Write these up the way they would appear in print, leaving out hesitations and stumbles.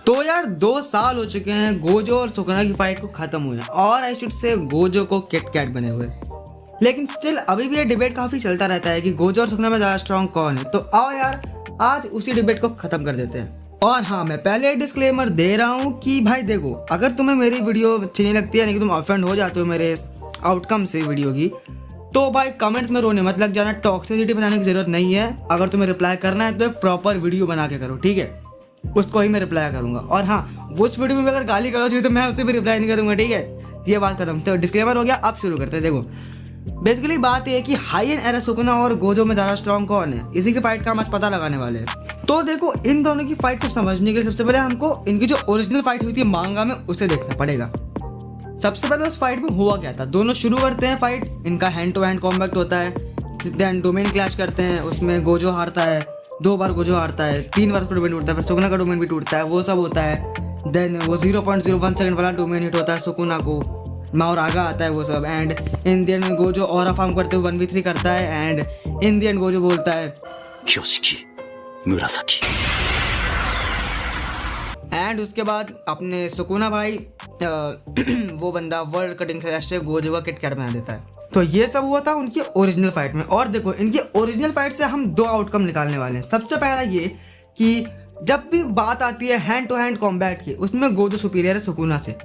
तो यार 2 साल हो चुके हैं गोजो और सुकुना की फाइट को खत्म हुए और आई शुड से गोजो को किट कैट बने हुए, लेकिन स्टिल अभी भी ये डिबेट काफी चलता रहता है कि गोजो और सुकुना में ज्यादा स्ट्रॉन्ग कौन है। तो आओ यार आज उसी डिबेट को खत्म कर देते हैं। और हाँ, मैं पहले डिस्क्लेमर दे रहा हूँ कि भाई देखो, अगर तुम्हें मेरी वीडियो अच्छी नहीं लगती है, यानी कि तुम ऑफेंड हो जाते हो मेरे आउटकम से वीडियो की, तो भाई कमेंट्स में रोने मत लग जाना। टॉक्सिसिटी बनाने की जरूरत नहीं है। अगर तुम्हें रिप्लाई करना है तो एक प्रॉपर वीडियो बना के करो, ठीक है? उसको ही मैं रिप्लाई करूंगा। और हाँ, उस वीडियो में अगर गाली करो चाहिए तो मैं उससे भी रिप्लाई नहीं करूंगा, ठीक है? ये बात खत्म। तो डिस्क्लेमर हो गया, अब शुरू करते हैं। देखो, बेसिकली बात ये है कि हाई एंड एरा सुकुना और गोजो में ज्यादा स्ट्रॉन्ग कौन है, इसी की फाइट का हम आज पता लगाने वाले हैं। तो देखो, इन दोनों की फाइट को समझने के लिए सबसे पहले हमको इनकी जो ओरिजिनल फाइट हुई थी मांगा में, उसे देखना पड़ेगा। सबसे पहले उस फाइट में हुआ क्या था। दोनों शुरू करते हैं फाइट, इनका हैंड टू हैंड कॉम्बैट होता है, देन डोमेन क्लैश करते हैं, उसमें गोजो हारता है, 2 बार गोजो हारता है, 3 बार उसका डोमेन टूटता है, फिर सुकुना का डोमेन भी टूटता है, वो सब होता है। देन वो 0.01 सेकंड वाला डोमेन हिट होता है सुकुना को, और आगा आता है वो सब। एंड इन द एंड में गोजो ऑरा फार्म करते हुए 1v3 करता है, and in the end Gojo बोलता है क्योशिकी मुरासाकी। एंड उसके बाद अपने सुकुना भाई वो बंदा वर्ल्ड कटिंग स्लैश से गोजो का किट कैट बना देता है। तो ये सब हुआ था उनकी ओरिजिनल फाइट में। और देखो, इनकी ओरिजिनल फाइट से हम 2 आउटकम निकालने वाले हैं। सबसे पहला ये कि जब भी बात आती है हैंड टू हैंड कॉम्बैट की, उसमें गोजो सुपीरियर है सुकुना से,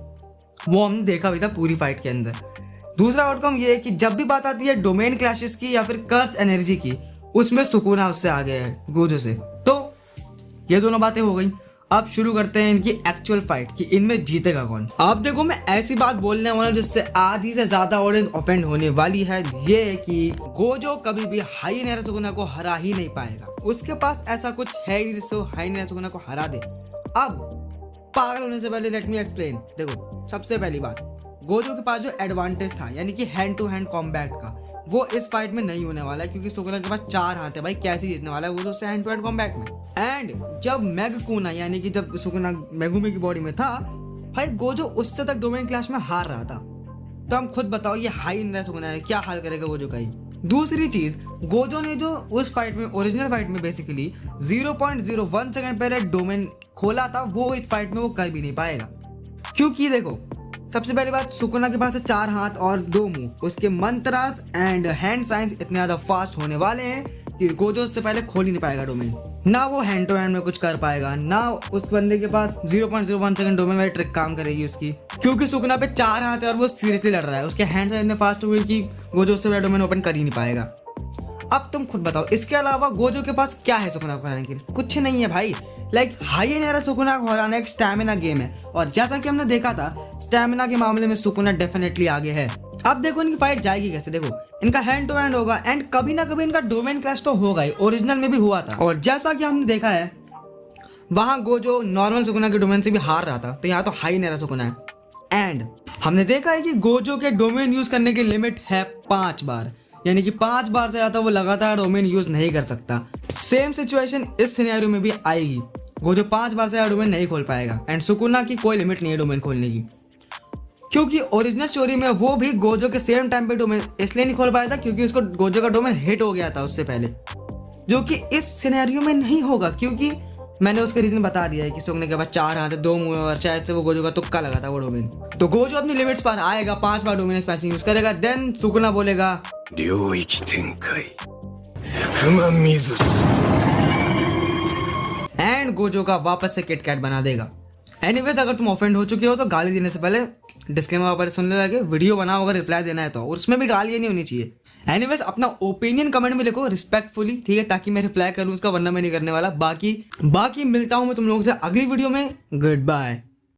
वो हमने देखा भी था पूरी फाइट के अंदर। दूसरा आउटकम ये है कि जब भी बात आती है डोमेन क्लैशेस की या फिर कर्स एनर्जी की, उसमें सुकुना उससे आगे है गोजो से। तो ये दोनों बातें हो गई। अब शुरू करते हैं इनकी एक्चुअल फाइट कि इनमें जीतेगा कौन। अब देखो, मैं ऐसी बात बोलने वाला हूं जिससे आधी से ज्यादा ऑडियंस ऑफेंड होने वाली है। ये कि गोजो कभी भी हाई नेरा सुकुना को हरा ही नहीं पाएगा। उसके पास ऐसा कुछ है ही जिससे वो हाई नेरा सुकुना को हरा दे। अब पागल होने से पहले लेट मी एक्सप्लेन। देखो, सबसे पहली बात, गोजो के पास जो एडवांटेज था, यानी कि हैंड टू हैंड कॉम्बैट का, वो इस फाइट में नहीं होने वाला है, क्योंकि सुकुना के पास 4 हाथ है। भाई कैसे जीतने वाला है वो तो हैंड टू हैंड कॉम्बैट में। एंड जब मेगकुना, यानी कि जब सुकुना मेगुमी की बॉडी में था, भाई गोजो उससे तक डोमेन क्लैश में हार रहा था। तो हम खुद बताओ, ये हाई नेरा सुकुना है, क्या हाल करेगा गोजो का ही। दूसरी चीज, गोजो ने जो उस फाइट में, ओरिजिनल फाइट में बेसिकली 0.01 सेकंड पहले डोमेन खोला था, वो इस फाइट में वो कर भी नहीं पाएगा। क्योंकि देखो, सबसे पहली बात, सुकुना के पास है 4 हाथ और 2 मुंह। उसके मंत्रास एंड हैंड साइंस इतने ज्यादा फास्ट होने वाले हैं कि गोजो उससे पहले खोल ही नहीं पाएगा डोमेन। ना वो हैंड टू हैंड में कुछ कर पाएगा, ना उस बंदे के पास 0.01 सेकंड डोमेन में ट्रिक काम करेगी उसकी, क्योंकि सुकुना पे 4 हाथ है और वो सीरियसली लड़ रहा है। उसके हैंड साइंस इतने फास्ट हुए कि गोजो उससे पहले डोमेन ओपन कर ही नहीं पाएगा। अब तुम खुद बताओ, इसके अलावा गोजो के पास क्या है सुकुना को हराने के लिए? कुछ नहीं है भाई। लाइक हाई नेरा सुकुना को हराना एक स्टैमिना गेम है, और जैसा कि हमने देखा था, स्टैमिना के मामले में सुकुना डेफिनेटली आगे है। अब देखो इनकी फाइट जाएगी कैसे। देखो, इनका हैंड टू हैंड होगा, एंड कभी ना कभी इनका डोमेन क्लैश तो होगा ही, ओरिजिनल में भी हुआ था। और जैसा कि हमने देखा है, वहां गोजो नॉर्मल सुकुना के डोमेन से भी हार रहा था, तो यहाँ तो हाई नेरा सुकुना है। एंड हमने देखा है कि गोजो के डोमेन यूज करने की लिमिट है 5 बार, यानी कि 5 बार से ज्यादा वो लगातार डोमेन यूज नहीं कर सकता। सेम सिचुएशन इस सिनेरियो में भी आएगी। गोजो 5 बार से ज्यादा डोमेन नहीं खोल पाएगा, एंड सुकुना की कोई लिमिट नहीं है डोमेन खोलने की, क्योंकि ओरिजिनल स्टोरी में वो भी गोजो के सेम टाइम पे डोमेन इसलिए नहीं खोल पाया था क्योंकि उसको गोजो का डोमेन हिट हो गया था उससे पहले, जो कि इस सिनेरियो में नहीं होगा, क्योंकि मैंने उसका रीजन बता दिया है कि सुकुना के बाद 4 हाथ है, 2 मुंह, और शायद से वो गोजो का तुक्का लगा था वो डोमेन। तो गोजो अपनी लिमिट्स पर आएगा, 5 बार डोमेन एक्सपेंशन यूज करेगा, देन सुकुना बोलेगा एंड गोजो का वापस से किट कैट बना देगा। एनीवेज, अगर तुम ऑफेंड हो चुके हो तो गाली देने से पहले डिस्क्लेमर पर सुनने लगे, वीडियो बनाओ अगर रिप्लाई देना है तो, और उसमें भी गाली नहीं होनी चाहिए। एनीवेज, अपना ओपिनियन कमेंट में लिखो रिस्पेक्टफुली, ठीक है, ताकि मैं रिप्लाई करूं उसका, वरना मैं नहीं करने वाला। बाकी मिलता हूं मैं तुम लोगों से अगली वीडियो में। Good bye.